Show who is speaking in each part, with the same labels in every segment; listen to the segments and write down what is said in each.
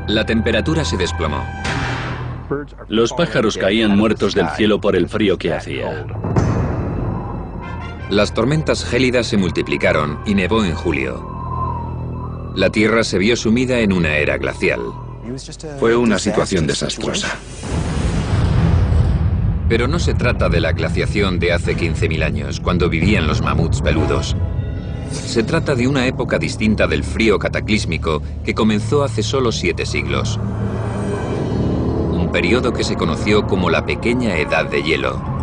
Speaker 1: La temperatura se desplomó.
Speaker 2: Los pájaros caían muertos del cielo por el frío que hacía.
Speaker 1: Las tormentas gélidas se multiplicaron y nevó en julio. La Tierra se vio sumida en una era glacial.
Speaker 3: Fue una situación desastrosa.
Speaker 1: Pero no se trata de la glaciación de hace 15.000 años, cuando vivían los mamuts peludos. Se trata de una época distinta del frío cataclísmico que comenzó hace solo 7 siglos. Un periodo que se conoció como la Pequeña Edad de Hielo.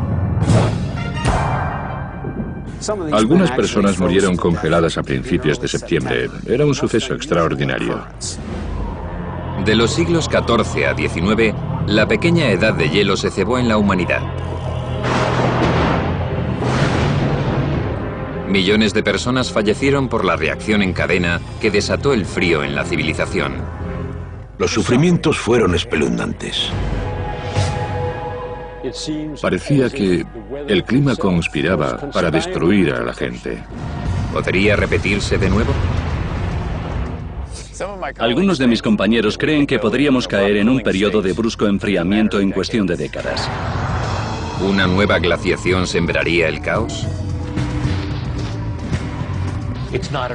Speaker 3: Algunas personas murieron congeladas a principios de septiembre. Era un suceso extraordinario.
Speaker 1: De los siglos XIV a XIX, la Pequeña Edad de Hielo se cebó en la humanidad. Millones de personas fallecieron por la reacción en cadena que desató el frío en la civilización.
Speaker 4: Los sufrimientos fueron espeluznantes.
Speaker 3: Parecía que el clima conspiraba para destruir a la gente.
Speaker 1: ¿Podría repetirse de nuevo?
Speaker 2: Algunos de mis compañeros creen que podríamos caer en un periodo de brusco enfriamiento en cuestión de décadas.
Speaker 1: ¿Una nueva glaciación sembraría el caos?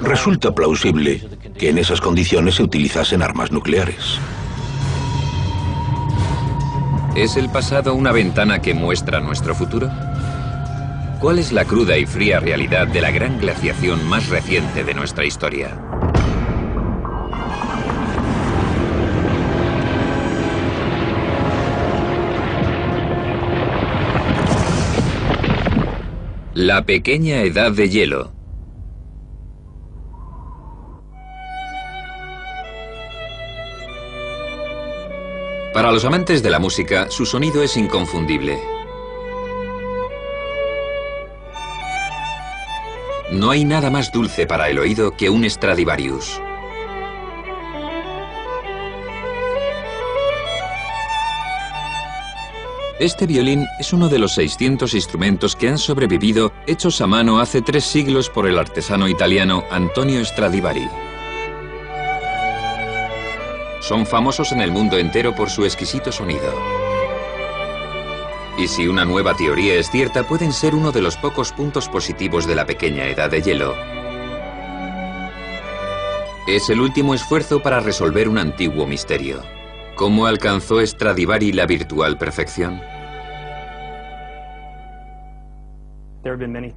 Speaker 4: Resulta plausible que en esas condiciones se utilizasen armas nucleares.
Speaker 1: ¿Es el pasado una ventana que muestra nuestro futuro? ¿Cuál es la cruda y fría realidad de la gran glaciación más reciente de nuestra historia? La Pequeña Edad de Hielo. Para los amantes de la música, su sonido es inconfundible. No hay nada más dulce para el oído que un Stradivarius. Este violín es uno de los 600 instrumentos que han sobrevivido hechos a mano hace 3 siglos por el artesano italiano Antonio Stradivari. Son famosos en el mundo entero por su exquisito sonido. Y si una nueva teoría es cierta, pueden ser uno de los pocos puntos positivos de la Pequeña Edad de Hielo. Es el último esfuerzo para resolver un antiguo misterio. ¿Cómo alcanzó Stradivari la virtual perfección?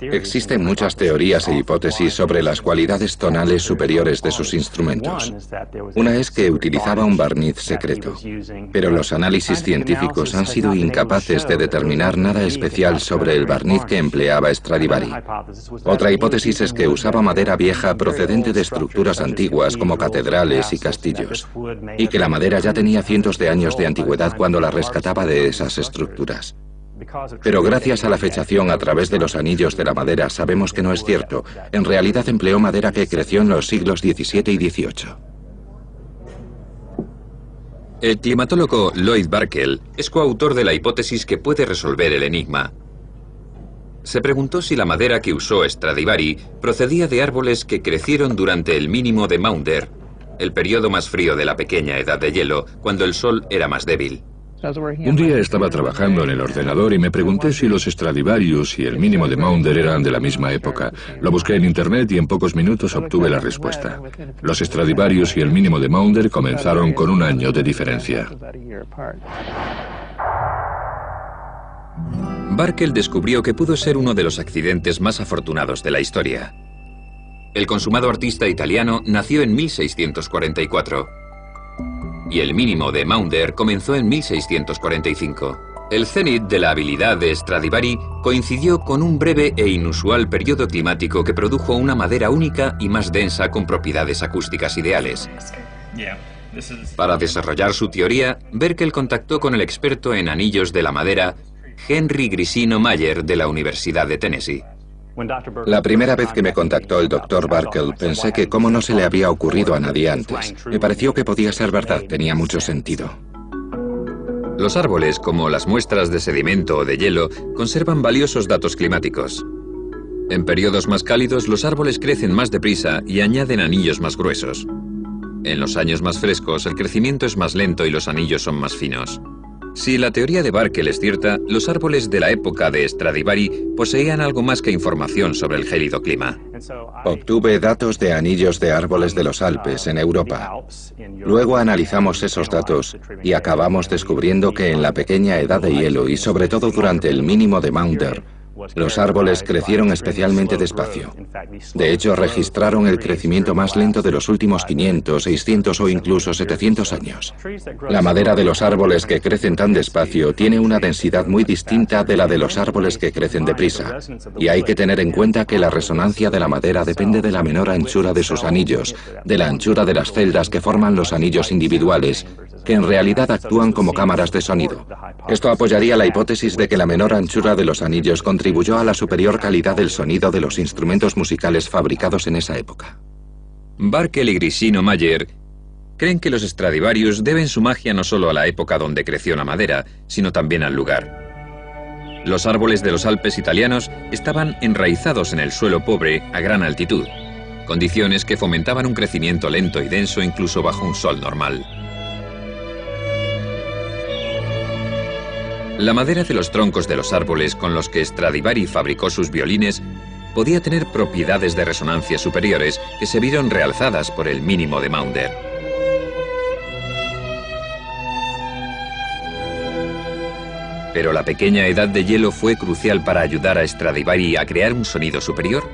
Speaker 3: Existen muchas teorías e hipótesis sobre las cualidades tonales superiores de sus instrumentos. Una es que utilizaba un barniz secreto, pero los análisis científicos han sido incapaces de determinar nada especial sobre el barniz que empleaba Stradivari. Otra hipótesis es que usaba madera vieja procedente de estructuras antiguas como catedrales y castillos, y que la madera ya tenía cientos de años de antigüedad cuando la rescataba de esas estructuras. Pero gracias a la fechación a través de los anillos de la madera sabemos que no es cierto. En realidad empleó madera que creció en los siglos XVII y XVIII.
Speaker 1: El climatólogo Lloyd Barkell es coautor de la hipótesis que puede resolver el enigma. Se preguntó si la madera que usó Stradivari procedía de árboles que crecieron durante el mínimo de Maunder, el periodo más frío de la Pequeña Edad de Hielo, cuando el sol era más débil.
Speaker 3: Un día estaba trabajando en el ordenador y me pregunté si los Stradivarius y el mínimo de Maunder eran de la misma época. Lo busqué en internet y en pocos minutos obtuve la respuesta. Los Stradivarius y el mínimo de Maunder comenzaron con 1 año de diferencia.
Speaker 1: Barkell descubrió que pudo ser uno de los accidentes más afortunados de la historia. El consumado artista italiano nació en 1644. Y el mínimo de Maunder comenzó en 1645. El cenit de la habilidad de Stradivari coincidió con un breve e inusual periodo climático que produjo una madera única y más densa con propiedades acústicas ideales. Para desarrollar su teoría, Barkell contactó con el experto en anillos de la madera, Henry Grisino Mayer, de la Universidad de Tennessee.
Speaker 3: La primera vez que me contactó el Dr. Barkell pensé que cómo no se le había ocurrido a nadie antes. Me pareció que podía ser verdad, tenía mucho sentido.
Speaker 1: Los árboles, como las muestras de sedimento o de hielo, conservan valiosos datos climáticos. En periodos más cálidos, los árboles crecen más deprisa y añaden anillos más gruesos. En los años más frescos, el crecimiento es más lento y los anillos son más finos. Si la teoría de Barkel es cierta, los árboles de la época de Stradivari poseían algo más que información sobre el gélido clima.
Speaker 3: Obtuve datos de anillos de árboles de los Alpes en Europa. Luego analizamos esos datos y acabamos descubriendo que en la pequeña edad de hielo y sobre todo durante el mínimo de Maunder, los árboles crecieron especialmente despacio. De hecho, registraron el crecimiento más lento de los últimos 500, 600 o incluso 700 años. La madera de los árboles que crecen tan despacio tiene una densidad muy distinta de la de los árboles que crecen deprisa. Y hay que tener en cuenta que la resonancia de la madera depende de la menor anchura de sus anillos, de la anchura de las celdas que forman los anillos individuales, que en realidad actúan como cámaras de sonido. Esto apoyaría la hipótesis de que la menor anchura de los anillos contribuyó a la superior calidad del sonido de los instrumentos musicales fabricados en esa época.
Speaker 1: Barkel y Grisino Mayer creen que los Stradivarius deben su magia no solo a la época donde creció la madera, sino también al lugar. Los árboles de los Alpes italianos estaban enraizados en el suelo pobre a gran altitud, condiciones que fomentaban un crecimiento lento y denso incluso bajo un sol normal. La madera de los troncos de los árboles con los que Stradivari fabricó sus violines podía tener propiedades de resonancia superiores que se vieron realzadas por el mínimo de Maunder. ¿Pero la pequeña edad de hielo fue crucial para ayudar a Stradivari a crear un sonido superior?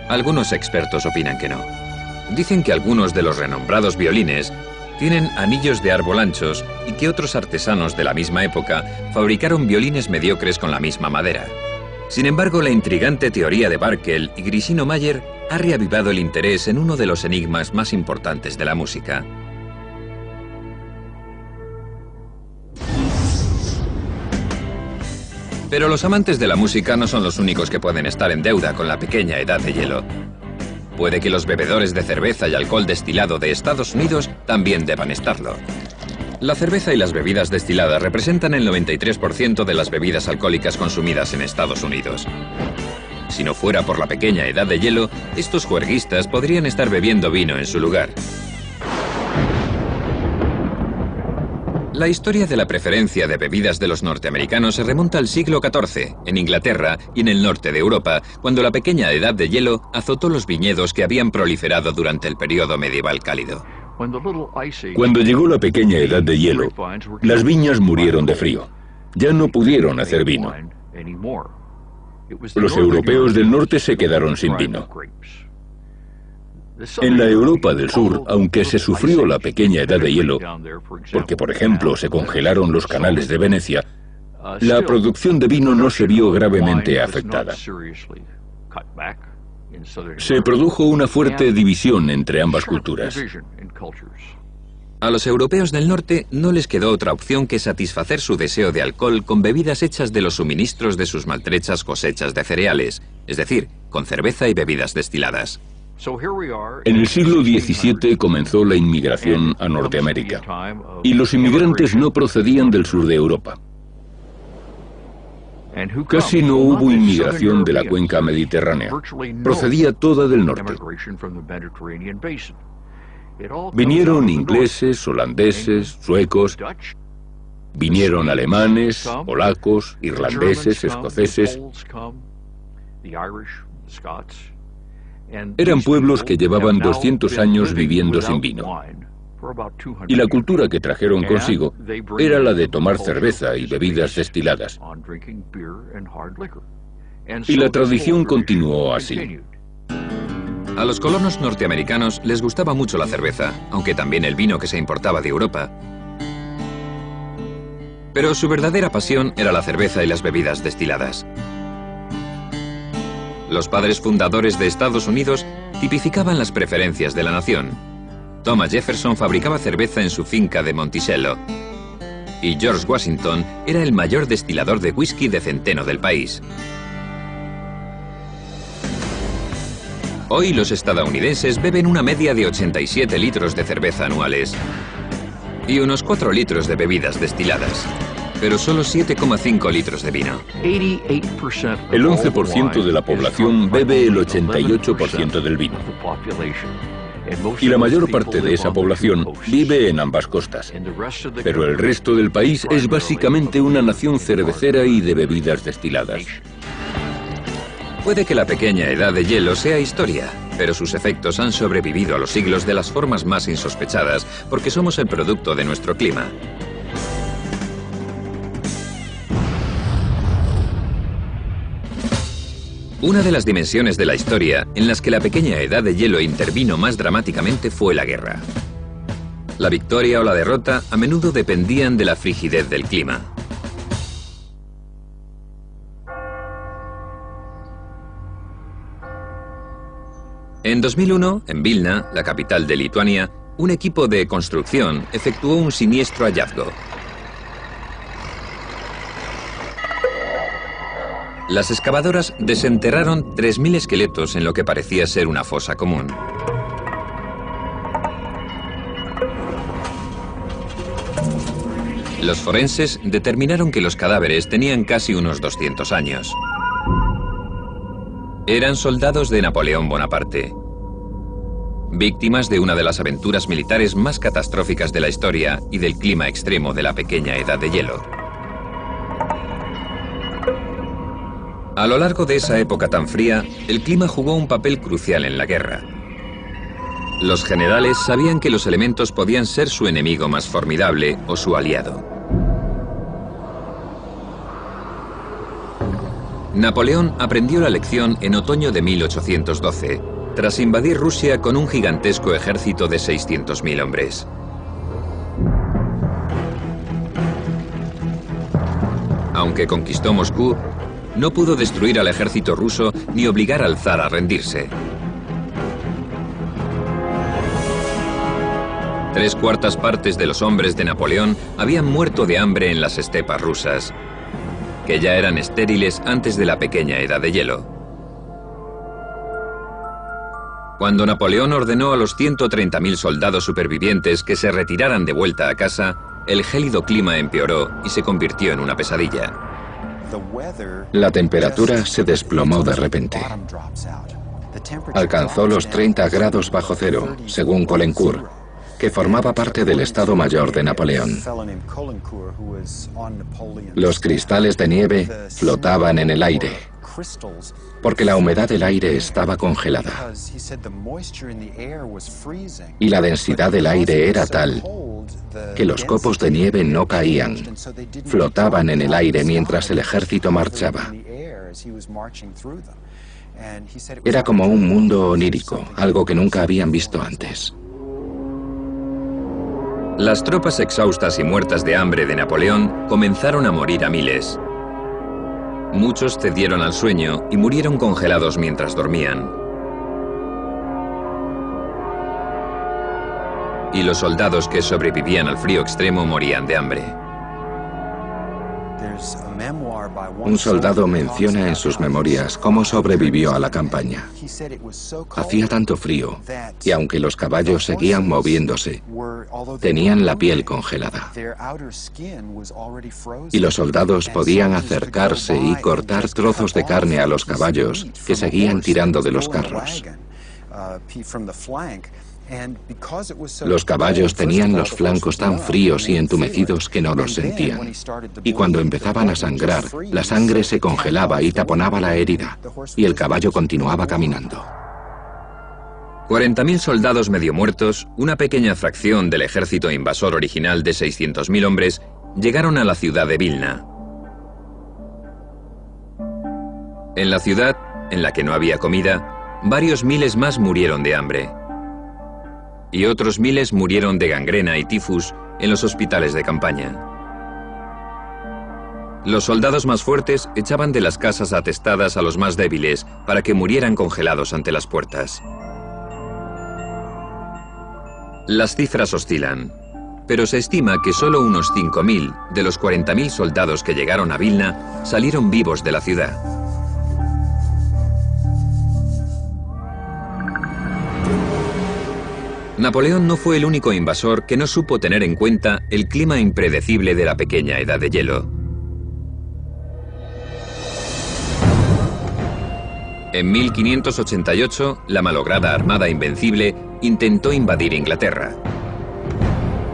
Speaker 1: Algunos expertos opinan que no. Dicen que algunos de los renombrados violines tienen anillos de árbol anchos y que otros artesanos de la misma época fabricaron violines mediocres con la misma madera. Sin embargo, la intrigante teoría de Barkel y Grisino Mayer ha reavivado el interés en uno de los enigmas más importantes de la música. Pero los amantes de la música no son los únicos que pueden estar en deuda con la pequeña edad de hielo. Puede que los bebedores de cerveza y alcohol destilado de Estados Unidos también deban estarlo. La cerveza y las bebidas destiladas representan el 93% de las bebidas alcohólicas consumidas en Estados Unidos. Si no fuera por la pequeña edad de hielo, estos juerguistas podrían estar bebiendo vino en su lugar. La historia de la preferencia de bebidas de los norteamericanos se remonta al siglo XIV, en Inglaterra y en el norte de Europa, cuando la pequeña edad de hielo azotó los viñedos que habían proliferado durante el periodo medieval cálido.
Speaker 4: Cuando llegó la pequeña edad de hielo, las viñas murieron de frío. Ya no pudieron hacer vino. Los europeos del norte se quedaron sin vino. En la Europa del Sur, aunque se sufrió la pequeña edad de hielo, porque por ejemplo se congelaron los canales de Venecia, la producción de vino no se vio gravemente afectada. Se produjo una fuerte división entre ambas culturas.
Speaker 1: A los europeos del norte no les quedó otra opción que satisfacer su deseo de alcohol con bebidas hechas de los suministros de sus maltrechas cosechas de cereales, es decir, con cerveza y bebidas destiladas.
Speaker 4: En el siglo XVII comenzó la inmigración a Norteamérica, y los inmigrantes no procedían del sur de Europa. Casi no hubo inmigración de la cuenca mediterránea, procedía toda del norte. Vinieron ingleses, holandeses, suecos, vinieron alemanes, polacos, irlandeses, escoceses. Eran pueblos que llevaban 200 años viviendo sin vino. Y la cultura que trajeron consigo era la de tomar cerveza y bebidas destiladas. Y la tradición continuó así.
Speaker 1: A los colonos norteamericanos les gustaba mucho la cerveza, aunque también el vino que se importaba de Europa. Pero su verdadera pasión era la cerveza y las bebidas destiladas. Los padres fundadores de Estados Unidos tipificaban las preferencias de la nación. Thomas Jefferson fabricaba cerveza en su finca de Monticello. Y George Washington era el mayor destilador de whisky de centeno del país. Hoy los estadounidenses beben una media de 87 litros de cerveza anuales y unos 4 litros de bebidas destiladas, pero solo 7,5 litros de vino.
Speaker 4: El 11% de la población bebe el 88% del vino. Y la mayor parte de esa población vive en ambas costas. Pero el resto del país es básicamente una nación cervecera y de bebidas destiladas.
Speaker 1: Puede que la pequeña edad de hielo sea historia, pero sus efectos han sobrevivido a los siglos de las formas más insospechadas porque somos el producto de nuestro clima. Una de las dimensiones de la historia en las que la pequeña edad de hielo intervino más dramáticamente fue la guerra. La victoria o la derrota a menudo dependían de la frigidez del clima. En 2001, en Vilna, la capital de Lituania, un equipo de construcción efectuó un siniestro hallazgo. Las excavadoras desenterraron 3.000 esqueletos en lo que parecía ser una fosa común. Los forenses determinaron que los cadáveres tenían casi unos 200 años. Eran soldados de Napoleón Bonaparte, víctimas de una de las aventuras militares más catastróficas de la historia y del clima extremo de la pequeña edad de hielo. A lo largo de esa época tan fría, el clima jugó un papel crucial en la guerra. Los generales sabían que los elementos podían ser su enemigo más formidable o su aliado. Napoleón aprendió la lección en otoño de 1812, tras invadir Rusia con un gigantesco ejército de 600.000 hombres. Aunque conquistó Moscú, no pudo destruir al ejército ruso ni obligar al zar a rendirse. 3/4 partes de los hombres de Napoleón habían muerto de hambre en las estepas rusas, que ya eran estériles antes de la pequeña edad de hielo. Cuando Napoleón ordenó a los 130.000 soldados supervivientes que se retiraran de vuelta a casa, el gélido clima empeoró y se convirtió en una pesadilla.
Speaker 3: La temperatura se desplomó de repente. Alcanzó los 30 grados bajo cero, según Caulaincourt, que formaba parte del Estado Mayor de Napoleón. Los cristales de nieve flotaban en el aire, porque la humedad del aire estaba congelada. Y la densidad del aire era tal que los copos de nieve no caían, flotaban en el aire mientras el ejército marchaba. Era como un mundo onírico, algo que nunca habían visto antes.
Speaker 1: Las tropas exhaustas y muertas de hambre de Napoleón comenzaron a morir a miles. Muchos cedieron al sueño y murieron congelados mientras dormían. Y los soldados que sobrevivían al frío extremo morían de hambre.
Speaker 3: Un soldado menciona en sus memorias cómo sobrevivió a la campaña. Hacía tanto frío, y aunque los caballos seguían moviéndose, tenían la piel congelada. Y los soldados podían acercarse y cortar trozos de carne a los caballos que seguían tirando de los carros. Los caballos tenían los flancos tan fríos y entumecidos que no los sentían. Y cuando empezaban a sangrar, la sangre se congelaba y taponaba la herida, y el caballo continuaba caminando.
Speaker 1: 40.000 soldados medio muertos, una pequeña fracción del ejército invasor original de 600.000 hombres, llegaron a la ciudad de Vilna. En la ciudad, en la que no había comida, varios miles más murieron de hambre. Y otros miles murieron de gangrena y tifus en los hospitales de campaña. Los soldados más fuertes echaban de las casas atestadas a los más débiles para que murieran congelados ante las puertas. Las cifras oscilan, pero se estima que solo unos 5.000 de los 40.000 soldados que llegaron a Vilna salieron vivos de la ciudad. Napoleón no fue el único invasor que no supo tener en cuenta el clima impredecible de la pequeña edad de hielo. En 1588, la malograda Armada Invencible intentó invadir Inglaterra.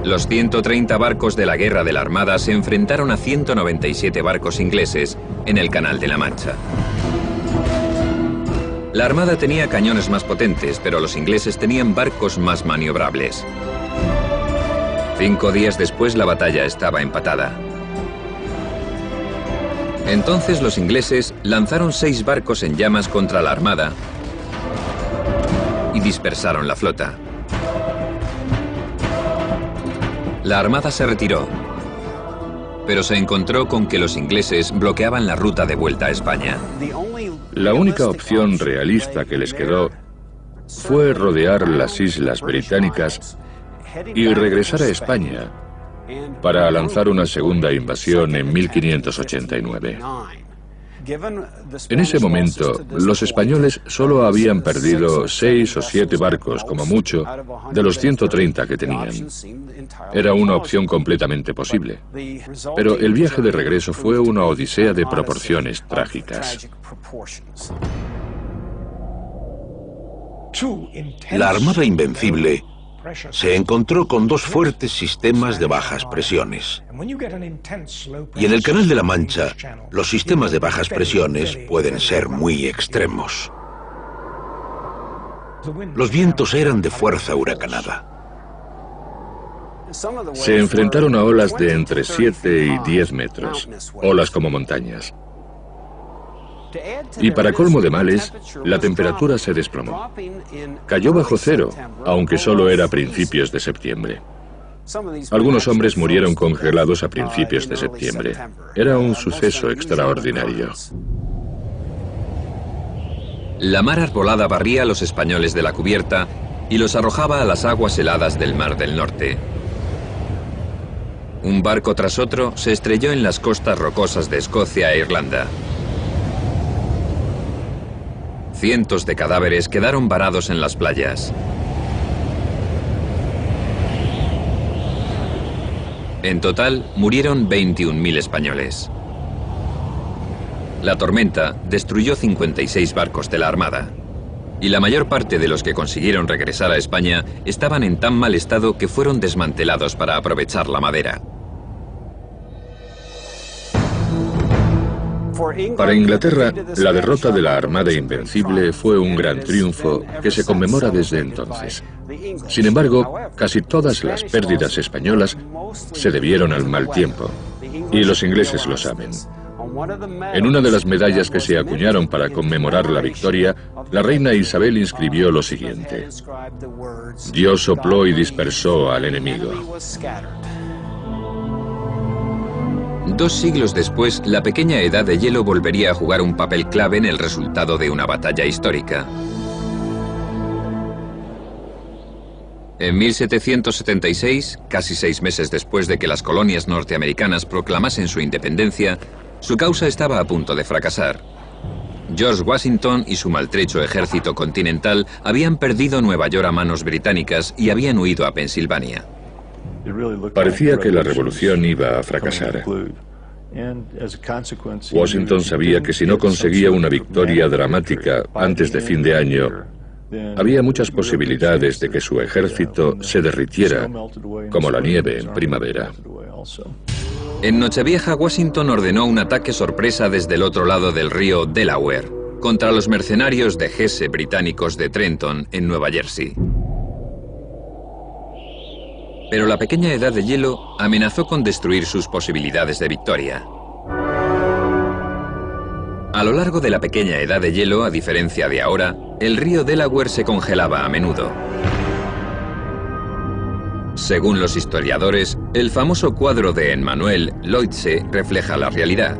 Speaker 1: Los 130 barcos de la Guerra de la Armada se enfrentaron a 197 barcos ingleses en el Canal de la Mancha. La Armada tenía cañones más potentes, pero los ingleses tenían barcos más maniobrables. 5 días después, la batalla estaba empatada. Entonces los ingleses lanzaron 6 barcos en llamas contra la Armada y dispersaron la flota. La Armada se retiró, pero se encontró con que los ingleses bloqueaban la ruta de vuelta a España.
Speaker 4: La única opción realista que les quedó fue rodear las islas británicas y regresar a España para lanzar una segunda invasión en 1589. En ese momento, los españoles solo habían perdido 6 o 7 barcos, como mucho, de los 130 que tenían. Era una opción completamente posible. Pero el viaje de regreso fue una odisea de proporciones trágicas.
Speaker 5: La Armada Invencible se encontró con 2 fuertes sistemas de bajas presiones. Y en el Canal de la Mancha, los sistemas de bajas presiones pueden ser muy extremos. Los vientos eran de fuerza huracanada.
Speaker 4: Se enfrentaron a olas de entre 7 y 10 metros, olas como montañas. Y para colmo de males, la temperatura se desplomó. Cayó bajo cero, aunque solo era a principios de septiembre. Algunos hombres murieron congelados a principios de septiembre. Era un suceso extraordinario.
Speaker 1: La mar arbolada barría a los españoles de la cubierta y los arrojaba a las aguas heladas del Mar del Norte. Un barco tras otro se estrelló en las costas rocosas de Escocia e Irlanda. Cientos de cadáveres quedaron varados en las playas. En total, murieron 21.000 españoles. La tormenta destruyó 56 barcos de la Armada. Y la mayor parte de los que consiguieron regresar a España estaban en tan mal estado que fueron desmantelados para aprovechar la madera.
Speaker 4: Para Inglaterra, la derrota de la Armada Invencible fue un gran triunfo que se conmemora desde entonces. Sin embargo, casi todas las pérdidas españolas se debieron al mal tiempo, y los ingleses lo saben. En una de las medallas que se acuñaron para conmemorar la victoria, la reina Isabel inscribió lo siguiente: Dios sopló y dispersó al enemigo.
Speaker 1: 2 siglos después, la pequeña edad de hielo volvería a jugar un papel clave en el resultado de una batalla histórica. En 1776, casi 6 meses después de que las colonias norteamericanas proclamasen su independencia, su causa estaba a punto de fracasar. George Washington y su maltrecho ejército continental habían perdido Nueva York a manos británicas y habían huido a Pensilvania.
Speaker 4: Parecía que la revolución iba a fracasar. Washington sabía que si no conseguía una victoria dramática antes de fin de año, había muchas posibilidades de que su ejército se derritiera como la nieve en primavera.
Speaker 1: En Nochevieja, Washington ordenó un ataque sorpresa desde el otro lado del río Delaware contra los mercenarios de Hesse británicos de Trenton, en Nueva Jersey. Pero la pequeña edad de hielo amenazó con destruir sus posibilidades de victoria. A lo largo de la pequeña edad de hielo, a diferencia de ahora, el río Delaware se congelaba a menudo. Según los historiadores, el famoso cuadro de Emmanuel Leutze refleja la realidad.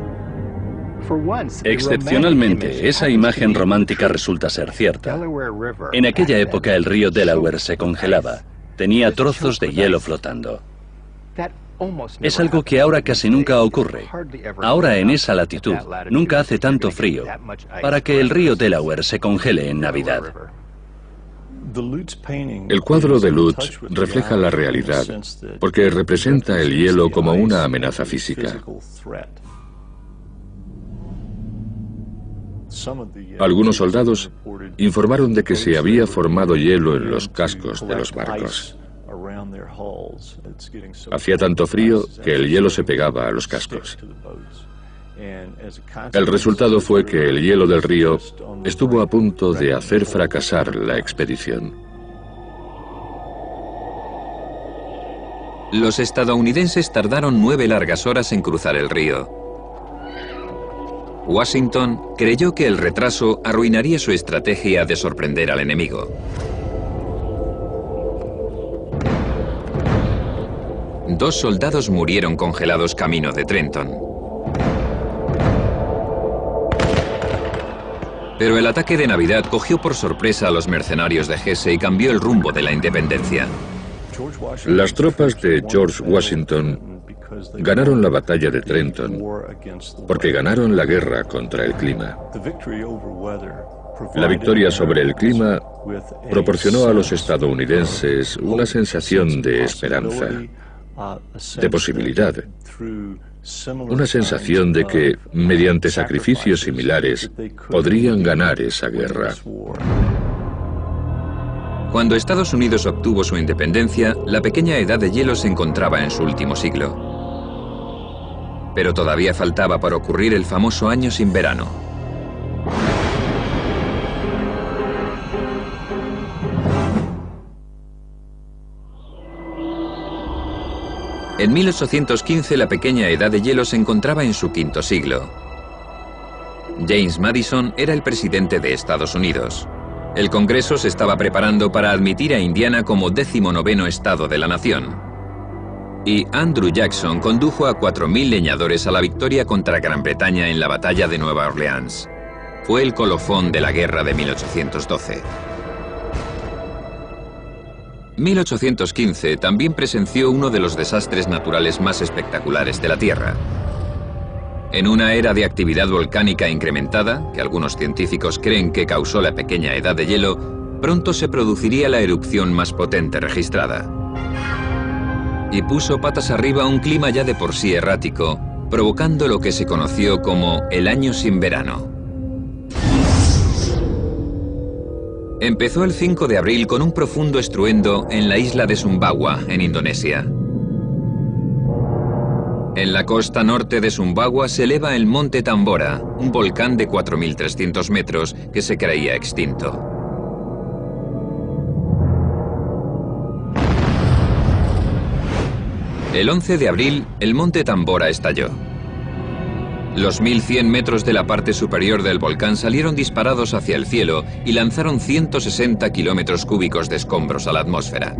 Speaker 2: Excepcionalmente, esa imagen romántica resulta ser cierta. En aquella época el río Delaware se congelaba. Tenía trozos de hielo flotando. Es algo que ahora casi nunca ocurre. Ahora en esa latitud nunca hace tanto frío para que el río Delaware se congele en Navidad.
Speaker 4: El cuadro de Lutz refleja la realidad, porque representa el hielo como una amenaza física. Algunos soldados informaron de que se había formado hielo en los cascos de los barcos. Hacía tanto frío que el hielo se pegaba a los cascos. El resultado fue que el hielo del río estuvo a punto de hacer fracasar la expedición.
Speaker 1: Los estadounidenses tardaron 9 largas horas en cruzar el río. Washington creyó que el retraso arruinaría su estrategia de sorprender al enemigo. Dos soldados murieron congelados camino de Trenton. Pero el ataque de Navidad cogió por sorpresa a los mercenarios de Hesse y cambió el rumbo de la independencia.
Speaker 4: Las tropas de George Washington ganaron la batalla de Trenton porque ganaron la guerra contra el clima. La victoria sobre el clima proporcionó a los estadounidenses una sensación de esperanza, de posibilidad, una sensación de que, mediante sacrificios similares, podrían ganar esa guerra.
Speaker 1: Cuando Estados Unidos obtuvo su independencia, la pequeña edad de hielo se encontraba en su último siglo. Pero todavía faltaba para ocurrir el famoso año sin verano. En 1815 la pequeña edad de hielo se encontraba en su quinto siglo. James Madison era el presidente de Estados Unidos. El Congreso se estaba preparando para admitir a Indiana como 19º estado de la nación. Y Andrew Jackson condujo a 4.000 leñadores a la victoria contra Gran Bretaña en la batalla de Nueva Orleans. Fue el colofón de la guerra de 1812. 1815 también presenció uno de los desastres naturales más espectaculares de la Tierra. En una era de actividad volcánica incrementada, que algunos científicos creen que causó la pequeña edad de hielo, pronto se produciría la erupción más potente registrada. Y puso patas arriba un clima ya de por sí errático, provocando lo que se conoció como el año sin verano. Empezó el 5 de abril con un profundo estruendo en la isla de Sumbawa, en Indonesia. En la costa norte de Sumbawa se eleva el monte Tambora, un volcán de 4.300 metros que se creía extinto. El 11 de abril, el monte Tambora estalló. Los 1.100 metros de la parte superior del volcán salieron disparados hacia el cielo y lanzaron 160 kilómetros cúbicos de escombros a la atmósfera.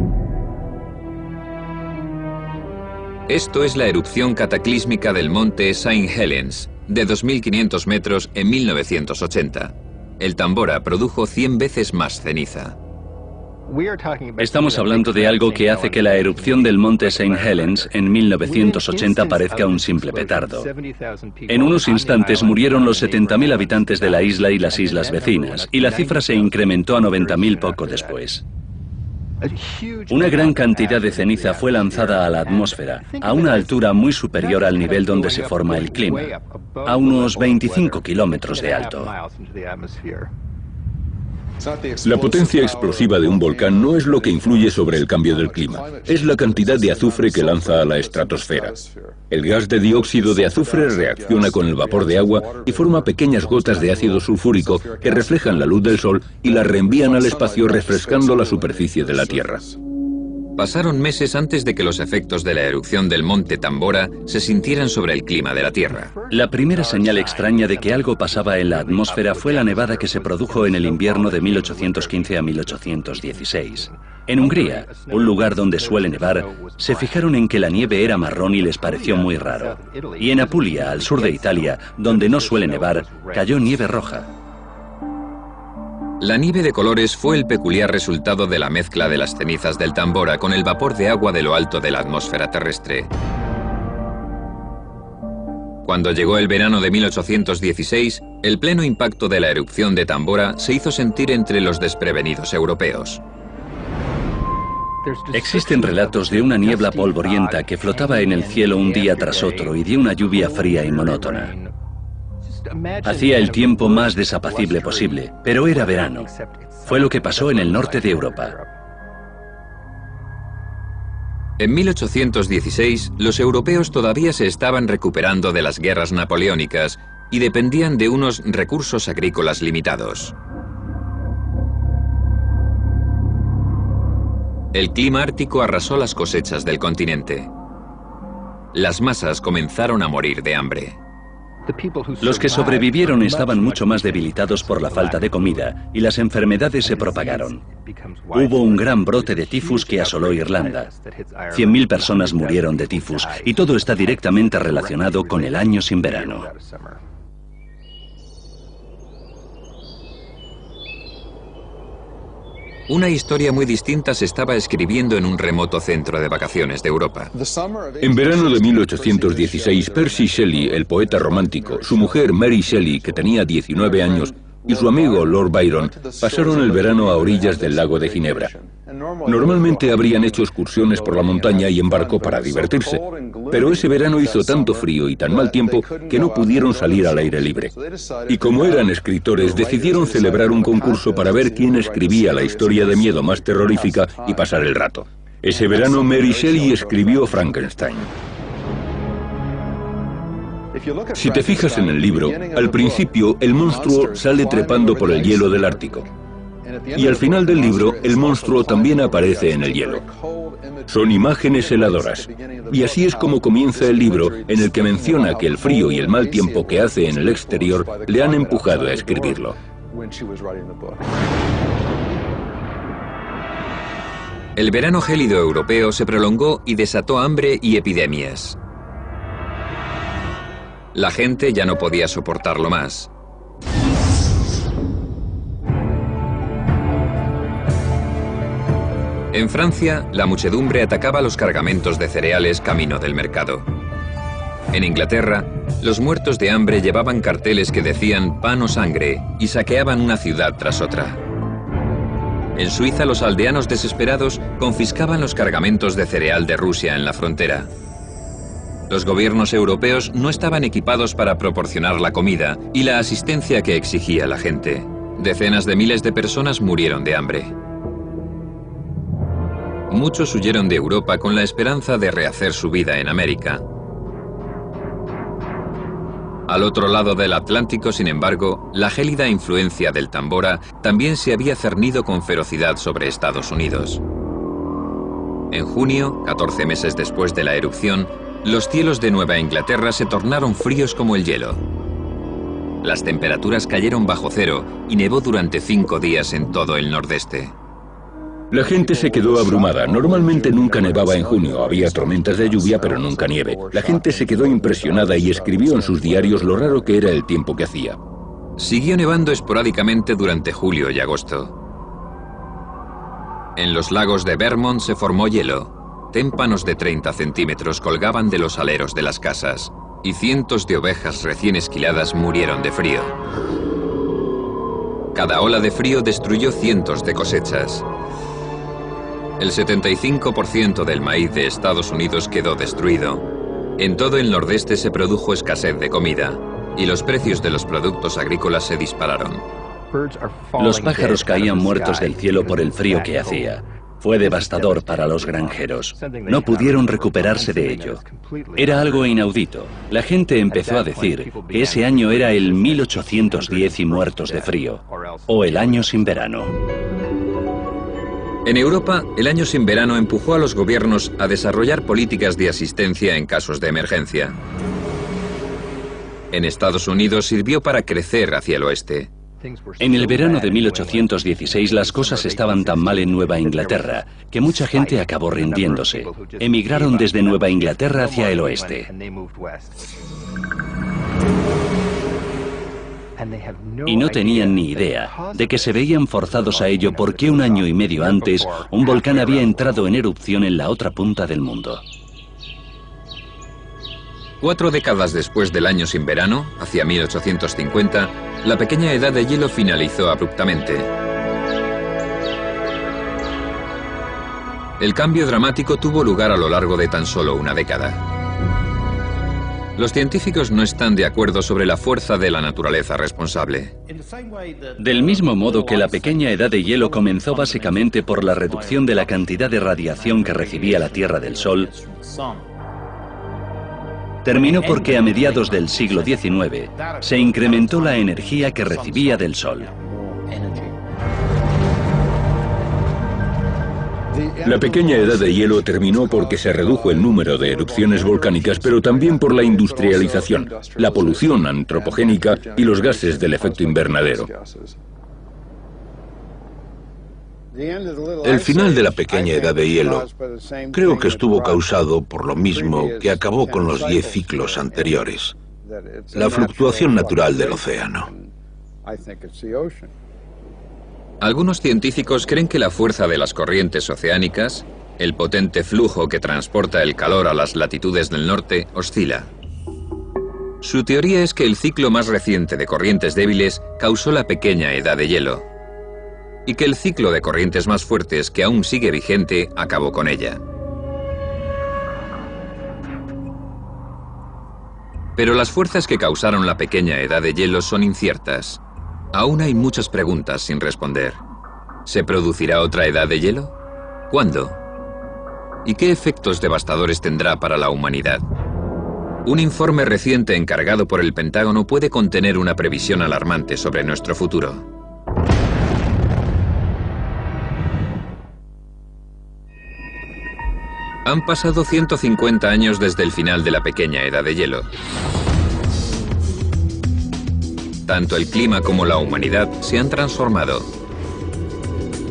Speaker 1: Esto es la erupción cataclísmica del monte St. Helens, de 2.500 metros en 1980. El Tambora produjo 100 veces más ceniza.
Speaker 2: Estamos hablando de algo que hace que la erupción del monte St. Helens en 1980 parezca un simple petardo. En unos instantes murieron los 70.000 habitantes de la isla y las islas vecinas, y la cifra se incrementó a 90.000 poco después. Una gran cantidad de ceniza fue lanzada a la atmósfera, a una altura muy superior al nivel donde se forma el clima, a unos 25 kilómetros de alto.
Speaker 6: La potencia explosiva de un volcán no es lo que influye sobre el cambio del clima, es la cantidad de azufre que lanza a la estratosfera. El gas de dióxido de azufre reacciona con el vapor de agua y forma pequeñas gotas de ácido sulfúrico que reflejan la luz del sol y la reenvían al espacio refrescando la superficie de la Tierra.
Speaker 1: Pasaron meses antes de que los efectos de la erupción del monte Tambora se sintieran sobre el clima de la Tierra.
Speaker 2: La primera señal extraña de que algo pasaba en la atmósfera fue la nevada que se produjo en el invierno de 1815 a 1816. En Hungría, un lugar donde suele nevar, se fijaron en que la nieve era marrón y les pareció muy raro. Y en Apulia, al sur de Italia, donde no suele nevar, cayó nieve roja.
Speaker 1: La nieve de colores fue el peculiar resultado de la mezcla de las cenizas del Tambora con el vapor de agua de lo alto de la atmósfera terrestre. Cuando llegó el verano de 1816, el pleno impacto de la erupción de Tambora se hizo sentir entre los desprevenidos europeos.
Speaker 2: Existen relatos de una niebla polvorienta que flotaba en el cielo un día tras otro y de una lluvia fría y monótona. Hacía el tiempo más desapacible posible, pero era verano. Fue lo que pasó en el norte de Europa.
Speaker 1: En 1816, los europeos todavía se estaban recuperando de las guerras napoleónicas y dependían de unos recursos agrícolas limitados. El clima ártico arrasó las cosechas del continente. Las masas comenzaron a morir de hambre.
Speaker 2: Los que sobrevivieron estaban mucho más debilitados por la falta de comida y las enfermedades se propagaron. Hubo un gran brote de tifus que asoló Irlanda. 100.000 personas murieron de tifus y todo está directamente relacionado con el año sin verano.
Speaker 1: Una historia muy distinta se estaba escribiendo en un remoto centro de vacaciones de Europa.
Speaker 6: En verano de 1816, Percy Shelley, el poeta romántico, su mujer Mary Shelley, que tenía 19 años, y su amigo Lord Byron pasaron el verano a orillas del lago de Ginebra. Normalmente habrían hecho excursiones por la montaña y en barco para divertirse, pero ese verano hizo tanto frío y tan mal tiempo que no pudieron salir al aire libre. Y como eran escritores, decidieron celebrar un concurso para ver quién escribía la historia de miedo más terrorífica y pasar el rato. Ese verano Mary Shelley escribió Frankenstein. Si te fijas en el libro, al principio el monstruo sale trepando por el hielo del Ártico. Y al final del libro, el monstruo también aparece en el hielo. Son imágenes heladoras. Y así es como comienza el libro, en el que menciona que el frío y el mal tiempo que hace en el exterior le han empujado a escribirlo.
Speaker 1: El verano gélido europeo se prolongó y desató hambre y epidemias. La gente ya no podía soportarlo más. En Francia, la muchedumbre atacaba los cargamentos de cereales camino del mercado. En Inglaterra, los muertos de hambre llevaban carteles que decían pan o sangre y saqueaban una ciudad tras otra. En Suiza, los aldeanos desesperados confiscaban los cargamentos de cereal de Rusia en la frontera. Los gobiernos europeos no estaban equipados para proporcionar la comida y la asistencia que exigía la gente. Decenas de miles de personas murieron de hambre. Muchos huyeron de Europa con la esperanza de rehacer su vida en América. Al otro lado del Atlántico, sin embargo, la gélida influencia del Tambora también se había cernido con ferocidad sobre Estados Unidos. En junio, 14 meses después de la erupción, los cielos de Nueva Inglaterra se tornaron fríos como el hielo. Las temperaturas cayeron bajo cero y nevó durante 5 días en todo el nordeste.
Speaker 6: La gente se quedó abrumada. Normalmente nunca nevaba en junio. Había tormentas de lluvia, pero nunca nieve. La gente se quedó impresionada y escribió en sus diarios lo raro que era el tiempo que hacía.
Speaker 1: Siguió nevando esporádicamente durante julio y agosto. En los lagos de Vermont se formó hielo. Témpanos de 30 centímetros colgaban de los aleros de las casas y cientos de ovejas recién esquiladas murieron de frío. Cada ola de frío destruyó cientos de cosechas. El 75% del maíz de Estados Unidos quedó destruido. En todo el nordeste se produjo escasez de comida y los precios de los productos agrícolas se dispararon.
Speaker 2: Los pájaros caían muertos del cielo por el frío que hacía. Fue devastador para los granjeros. No pudieron recuperarse de ello. Era algo inaudito. La gente empezó a decir que ese año era el 1810 y muertos de frío, o el año sin verano.
Speaker 1: En Europa, el año sin verano empujó a los gobiernos a desarrollar políticas de asistencia en casos de emergencia. En Estados Unidos sirvió para crecer hacia el oeste.
Speaker 2: En el verano de 1816 las cosas estaban tan mal en Nueva Inglaterra que mucha gente acabó rindiéndose. Emigraron desde Nueva Inglaterra hacia el oeste. Y no tenían ni idea de que se veían forzados a ello porque un año y medio antes un volcán había entrado en erupción en la otra punta del mundo.
Speaker 1: 4 décadas después del año sin verano, hacia 1850, la pequeña edad de hielo finalizó abruptamente. El cambio dramático tuvo lugar a lo largo de tan solo una década. Los científicos no están de acuerdo sobre la fuerza de la naturaleza responsable.
Speaker 2: Del mismo modo que la pequeña edad de hielo comenzó básicamente por la reducción de la cantidad de radiación que recibía la Tierra del Sol, terminó porque a mediados del siglo XIX se incrementó la energía que recibía del Sol.
Speaker 6: La pequeña edad de hielo terminó porque se redujo el número de erupciones volcánicas, pero también por la industrialización, la polución antropogénica y los gases del efecto invernadero.
Speaker 5: El final de la pequeña edad de hielo creo que estuvo causado por lo mismo que acabó con los 10 ciclos anteriores, la fluctuación natural del océano.
Speaker 1: Algunos científicos creen que la fuerza de las corrientes oceánicas, el potente flujo que transporta el calor a las latitudes del norte, oscila. Su teoría es que el ciclo más reciente de corrientes débiles causó la pequeña edad de hielo, y que el ciclo de corrientes más fuertes, que aún sigue vigente, acabó con ella. Pero las fuerzas que causaron la pequeña edad de hielo son inciertas. Aún hay muchas preguntas sin responder. ¿Se producirá otra edad de hielo? ¿Cuándo? ¿Y qué efectos devastadores tendrá para la humanidad? Un informe reciente encargado por el Pentágono puede contener una previsión alarmante sobre nuestro futuro. Han pasado 150 años desde el final de la pequeña edad de hielo. Tanto el clima como la humanidad se han transformado.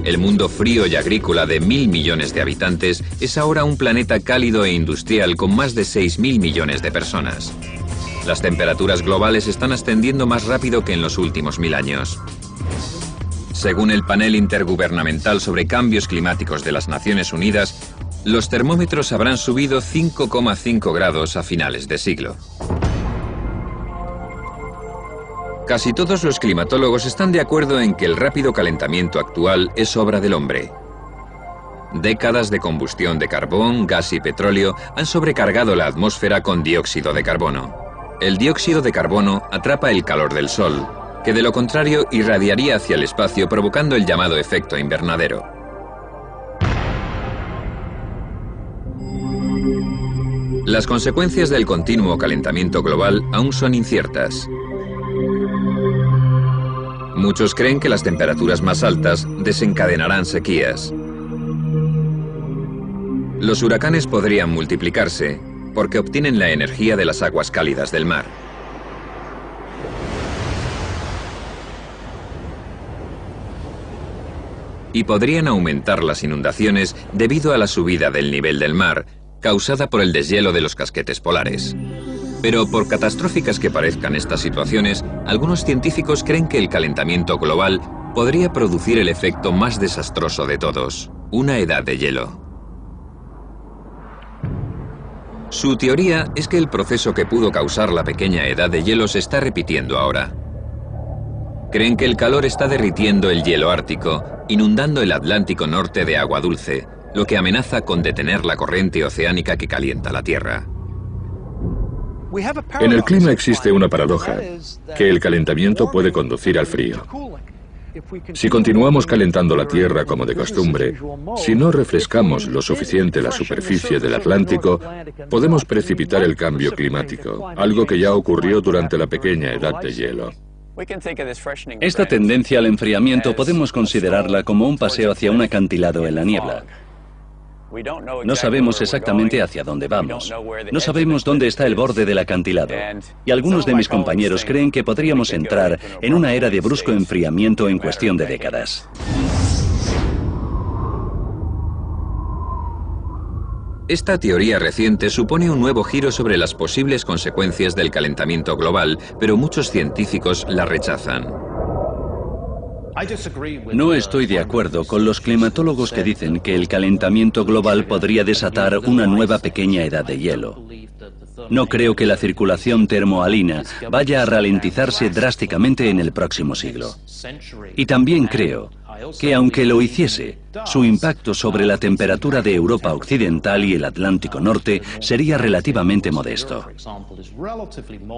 Speaker 1: El mundo frío y agrícola de 1.000 millones de habitantes es ahora un planeta cálido e industrial con más de 6.000 millones de personas. Las temperaturas globales están ascendiendo más rápido que en los últimos 1000 años. Según el Panel Intergubernamental sobre Cambios Climáticos de las Naciones Unidas, los termómetros habrán subido 5,5 grados a finales de siglo. Casi todos los climatólogos están de acuerdo en que el rápido calentamiento actual es obra del hombre. Décadas de combustión de carbón, gas y petróleo han sobrecargado la atmósfera con dióxido de carbono. El dióxido de carbono atrapa el calor del Sol, que de lo contrario irradiaría hacia el espacio provocando el llamado efecto invernadero. Las consecuencias del continuo calentamiento global aún son inciertas. Muchos creen que las temperaturas más altas desencadenarán sequías. Los huracanes podrían multiplicarse porque obtienen la energía de las aguas cálidas del mar. Y podrían aumentar las inundaciones debido a la subida del nivel del mar, causada por el deshielo de los casquetes polares. Pero por catastróficas que parezcan estas situaciones, algunos científicos creen que el calentamiento global podría producir el efecto más desastroso de todos, una edad de hielo. Su teoría es que el proceso que pudo causar la pequeña edad de hielo se está repitiendo ahora. Creen que el calor está derritiendo el hielo ártico, inundando el Atlántico Norte de agua dulce, lo que amenaza con detener la corriente oceánica que calienta la Tierra.
Speaker 6: En el clima existe una paradoja, que el calentamiento puede conducir al frío. Si continuamos calentando la Tierra como de costumbre, si no refrescamos lo suficiente la superficie del Atlántico, podemos precipitar el cambio climático, algo que ya ocurrió durante la pequeña edad de hielo.
Speaker 2: Esta tendencia al enfriamiento podemos considerarla como un paseo hacia un acantilado en la niebla. No sabemos exactamente hacia dónde vamos. No sabemos dónde está el borde del acantilado. Y algunos de mis compañeros creen que podríamos entrar en una era de brusco enfriamiento en cuestión de décadas.
Speaker 1: Esta teoría reciente supone un nuevo giro sobre las posibles consecuencias del calentamiento global, pero muchos científicos la rechazan.
Speaker 2: No estoy de acuerdo con los climatólogos que dicen que el calentamiento global podría desatar una nueva pequeña edad de hielo. No creo que la circulación termohalina vaya a ralentizarse drásticamente en el próximo siglo. Y también creo que aunque lo hiciese, su impacto sobre la temperatura de Europa Occidental y el Atlántico Norte sería relativamente modesto.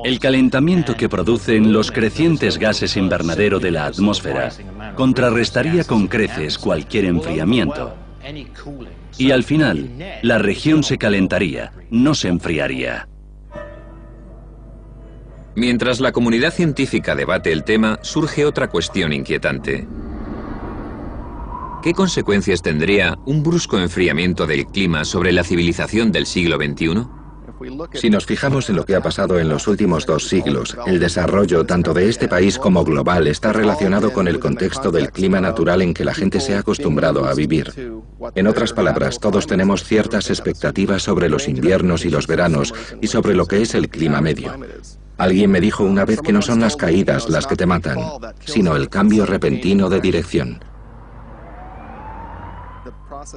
Speaker 2: El calentamiento que producen los crecientes gases invernadero de la atmósfera contrarrestaría con creces cualquier enfriamiento. Y al final, la región se calentaría, no se enfriaría.
Speaker 1: Mientras la comunidad científica debate el tema, surge otra cuestión inquietante. ¿Qué consecuencias tendría un brusco enfriamiento del clima sobre la civilización del siglo XXI?
Speaker 3: Si nos fijamos en lo que ha pasado en los últimos 2 siglos, el desarrollo tanto de este país como global está relacionado con el contexto del clima natural en que la gente se ha acostumbrado a vivir. En otras palabras, todos tenemos ciertas expectativas sobre los inviernos y los veranos y sobre lo que es el clima medio. Alguien me dijo una vez que no son las caídas las que te matan, sino el cambio repentino de dirección.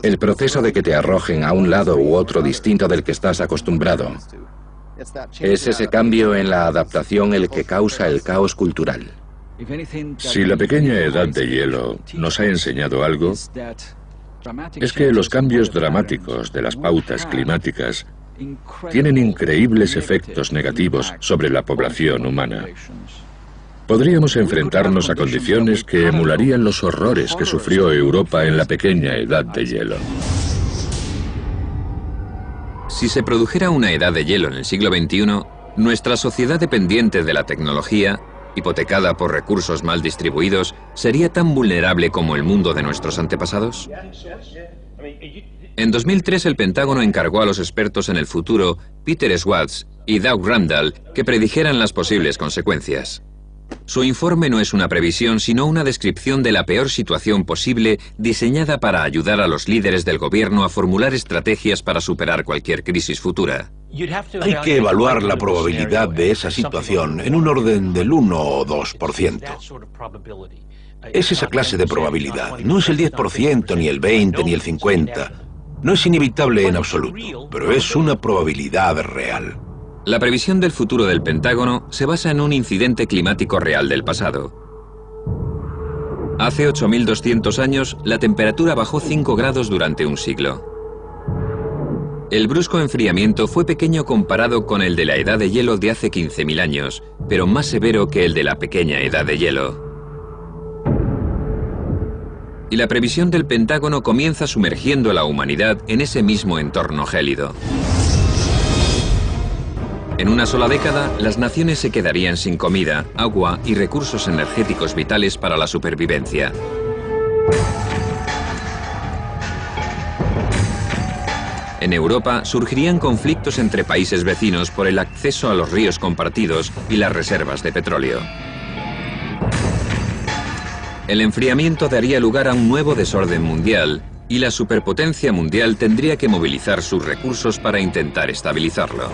Speaker 3: El proceso de que te arrojen a un lado u otro distinto del que estás acostumbrado. Es ese cambio en la adaptación el que causa el caos cultural.
Speaker 4: Si la pequeña edad de hielo nos ha enseñado algo, es que los cambios dramáticos de las pautas climáticas tienen increíbles efectos negativos sobre la población humana. Podríamos enfrentarnos a condiciones que emularían los horrores que sufrió Europa en la pequeña edad de hielo.
Speaker 1: Si se produjera una edad de hielo en el siglo XXI, nuestra sociedad dependiente de la tecnología, hipotecada por recursos mal distribuidos, ¿sería tan vulnerable como el mundo de nuestros antepasados? En 2003 el Pentágono encargó a los expertos en el futuro, Peter Schwartz y Doug Randall, que predijeran las posibles consecuencias. Su informe no es una previsión, sino una descripción de la peor situación posible diseñada para ayudar a los líderes del gobierno a formular estrategias para superar cualquier crisis futura.
Speaker 5: Hay que evaluar la probabilidad de esa situación en un orden del 1 o 2%. Es esa clase de probabilidad. No es el 10%, ni el 20%, ni el 50%. No es inevitable en absoluto, pero es una probabilidad real.
Speaker 1: La previsión del futuro del Pentágono se basa en un incidente climático real del pasado. Hace 8.200 años, la temperatura bajó 5 grados durante un siglo. El brusco enfriamiento fue pequeño comparado con el de la edad de hielo de hace 15.000 años, pero más severo que el de la pequeña edad de hielo. Y la previsión del Pentágono comienza sumergiendo a la humanidad en ese mismo entorno gélido. En una sola década, las naciones se quedarían sin comida, agua y recursos energéticos vitales para la supervivencia. En Europa surgirían conflictos entre países vecinos por el acceso a los ríos compartidos y las reservas de petróleo. El enfriamiento daría lugar a un nuevo desorden mundial y la superpotencia mundial tendría que movilizar sus recursos para intentar estabilizarlo.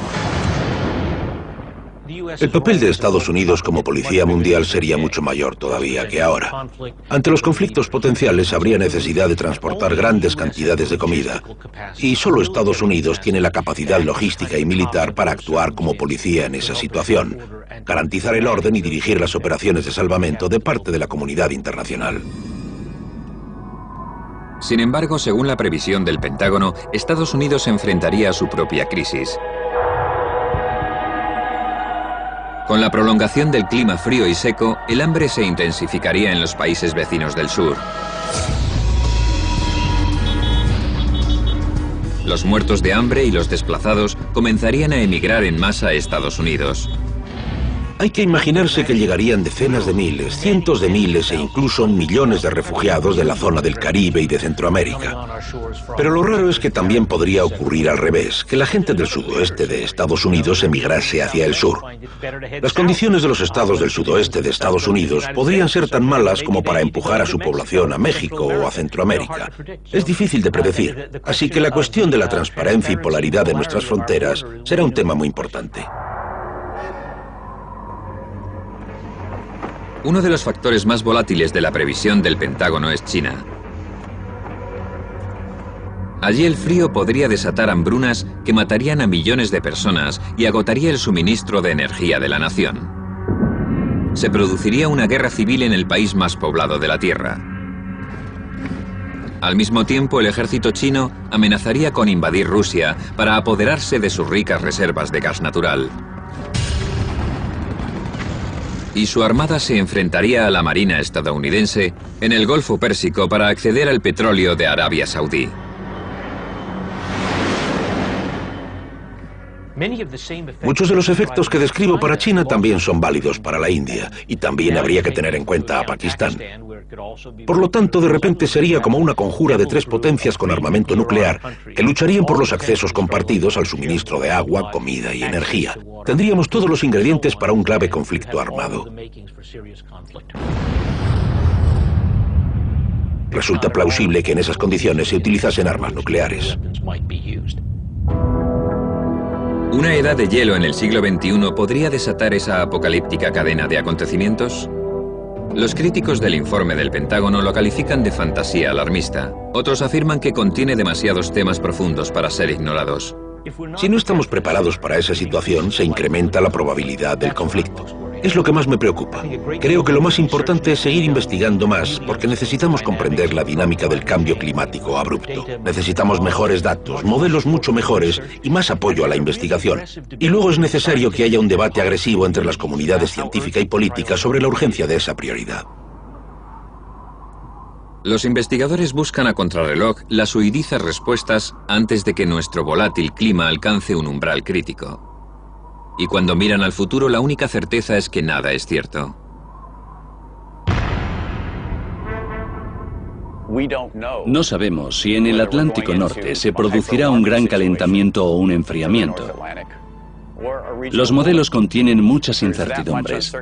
Speaker 5: El papel de Estados Unidos como policía mundial sería mucho mayor todavía que ahora. Ante los conflictos potenciales habría necesidad de transportar grandes cantidades de comida, y solo Estados Unidos tiene la capacidad logística y militar para actuar como policía en esa situación, garantizar el orden y dirigir las operaciones de salvamento de parte de la comunidad internacional.
Speaker 1: Sin embargo, según la previsión del Pentágono, Estados Unidos se enfrentaría a su propia crisis. Con la prolongación del clima frío y seco, el hambre se intensificaría en los países vecinos del sur. Los muertos de hambre y los desplazados comenzarían a emigrar en masa a Estados Unidos.
Speaker 5: Hay que imaginarse que llegarían decenas de miles, cientos de miles e incluso millones de refugiados de la zona del Caribe y de Centroamérica. Pero lo raro es que también podría ocurrir al revés, que la gente del sudoeste de Estados Unidos emigrase hacia el sur. Las condiciones de los estados del sudoeste de Estados Unidos podrían ser tan malas como para empujar a su población a México o a Centroamérica. Es difícil de predecir, así que la cuestión de la transparencia y polaridad de nuestras fronteras será un tema muy importante.
Speaker 1: Uno de los factores más volátiles de la previsión del Pentágono es China. Allí el frío podría desatar hambrunas que matarían a millones de personas y agotaría el suministro de energía de la nación. Se produciría una guerra civil en el país más poblado de la Tierra. Al mismo tiempo, el ejército chino amenazaría con invadir Rusia para apoderarse de sus ricas reservas de gas natural. Y su armada se enfrentaría a la marina estadounidense en el Golfo Pérsico para acceder al petróleo de Arabia Saudí.
Speaker 5: Muchos de los efectos que describo para China también son válidos para la India, y también habría que tener en cuenta a Pakistán. Por lo tanto, de repente sería como una conjura de tres potencias con armamento nuclear que lucharían por los accesos compartidos al suministro de agua, comida y energía. Tendríamos todos los ingredientes para un grave conflicto armado. Resulta plausible que en esas condiciones se utilizasen armas nucleares.
Speaker 1: ¿Una edad de hielo en el siglo XXI podría desatar esa apocalíptica cadena de acontecimientos? Los críticos del informe del Pentágono lo califican de fantasía alarmista. Otros afirman que contiene demasiados temas profundos para ser ignorados.
Speaker 5: Si no estamos preparados para esa situación, se incrementa la probabilidad del conflicto. Es lo que más me preocupa. Creo que lo más importante es seguir investigando más, porque necesitamos comprender la dinámica del cambio climático abrupto. Necesitamos mejores datos, modelos mucho mejores y más apoyo a la investigación. Y luego es necesario que haya un debate agresivo entre las comunidades científica y política sobre la urgencia de esa prioridad.
Speaker 1: Los investigadores buscan a contrarreloj las huidizas respuestas antes de que nuestro volátil clima alcance un umbral crítico. Y cuando miran al futuro, la única certeza es que nada es cierto.
Speaker 2: No sabemos si en el Atlántico Norte se producirá un gran calentamiento o un enfriamiento. Los modelos contienen muchas incertidumbres.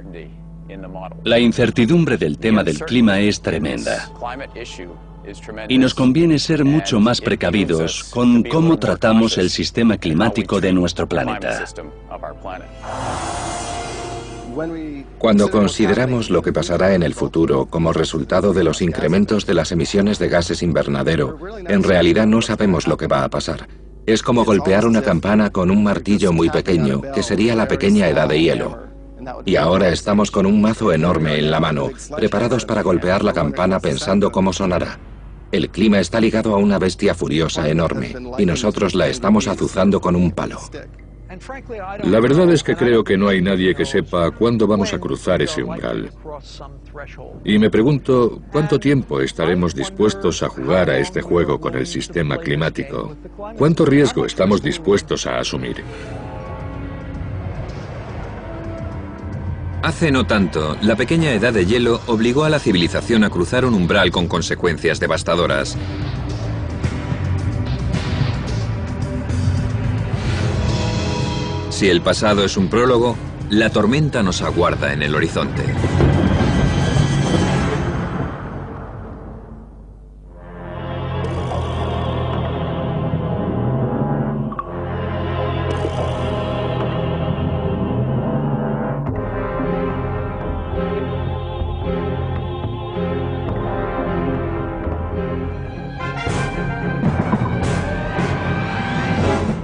Speaker 2: La incertidumbre del tema del clima es tremenda. Y nos conviene ser mucho más precavidos con cómo tratamos el sistema climático de nuestro planeta.
Speaker 3: Cuando consideramos lo que pasará en el futuro como resultado de los incrementos de las emisiones de gases invernadero, en realidad no sabemos lo que va a pasar. Es como golpear una campana con un martillo muy pequeño, que sería la pequeña edad de hielo. Y ahora estamos con un mazo enorme en la mano, preparados para golpear la campana pensando cómo sonará. El clima está ligado a una bestia furiosa enorme, y nosotros la estamos azuzando con un palo.
Speaker 4: La verdad es que creo que no hay nadie que sepa cuándo vamos a cruzar ese umbral. Y me pregunto, ¿cuánto tiempo estaremos dispuestos a jugar a este juego con el sistema climático? ¿Cuánto riesgo estamos dispuestos a asumir?
Speaker 1: Hace no tanto, la pequeña edad de hielo obligó a la civilización a cruzar un umbral con consecuencias devastadoras. Si el pasado es un prólogo, la tormenta nos aguarda en el horizonte.